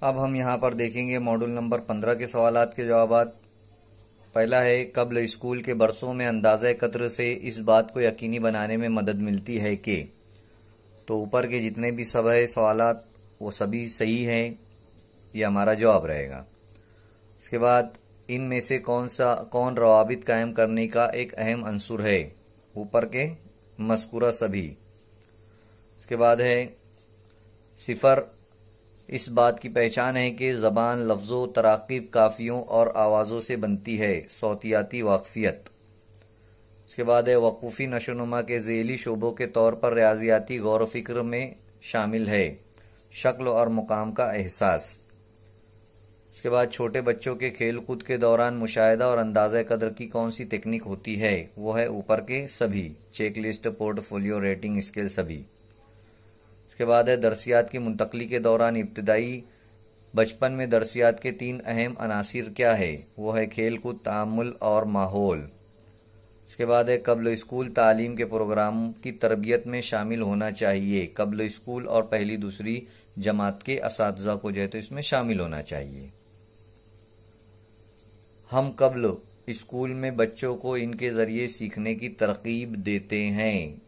अब हम यहाँ पर देखेंगे मॉड्यूल नंबर 15 के सवालात के जवाब। पहला है, कब्ल स्कूल के बरसों में अंदाज़ा कद्र से इस बात को यकीनी बनाने में मदद मिलती है कि। तो ऊपर के जितने भी सब है सवालात वो सभी सही हैं, ये हमारा जवाब रहेगा। उसके बाद इनमें से कौन रवाबित कायम करने का एक अहम अंसुर है। ऊपर के मज़कूरा सभी। उसके बाद है, सिफर इस बात की पहचान है कि ज़बान लफ्ज़ों, तराकीब, काफ़ियों और आवाज़ों से बनती है। सौतियाती वाक़फ़ियत। उसके बाद है, वक़ूफ़ी नशोनुमा के ज़ेली शोबों के तौर पर रियाज़ियाती गौर व फ़िक्र में शामिल है। शक्ल और मुकाम का एहसास। उसके बाद छोटे बच्चों के खेल कूद के दौरान मुशाहिदा और अंदाज़ा कद्र की कौन सी तकनीक होती है। वो है ऊपर के सभी। Check list, portfolio, rating scale सभी। उसके बाद है, दरसियात की मुंतकली के दौरान इब्तदाई बचपन में दरसियात के 3 अहम अनासिर क्या है। वो है खेल कूद, तामुल और माहौल। उसके बाद है, कब्ल स्कूल तालीम के प्रोग्राम की तरबियत में शामिल होना चाहिए। कब्ल स्कूल और पहली दूसरी जमात के असातिज़ा को जो है तो इसमें शामिल होना चाहिए। हम कब्ल स्कूल में बच्चों को इनके ज़रिए सीखने की तरकीब देते हैं।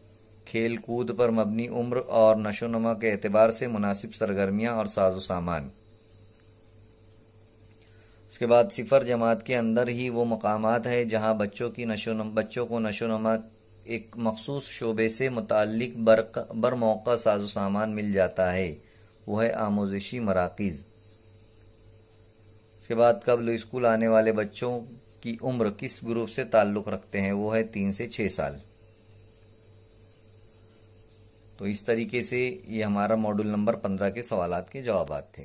खेल कूद पर मबनी उम्र और नशोनुमा के एतबार से मुनासिब सरगर्मियाँ और साजो सामान। उसके बाद सिफर जमात के अंदर ही वो मकामात है जहाँ बच्चों को नशोनुमा एक मखसूस शोबे से मुताल्लिक बरमौका साजो सामान मिल जाता है। वो है आमोज़शी मराकिज़। उसके बाद कब्ल स्कूल आने वाले बच्चों की उम्र किस ग्रुप से ताल्लुक़ रखते हैं। वो है 3 से 6 साल। तो इस तरीके से ये हमारा मॉड्यूल नंबर 15 के सवालात के जवाब थे।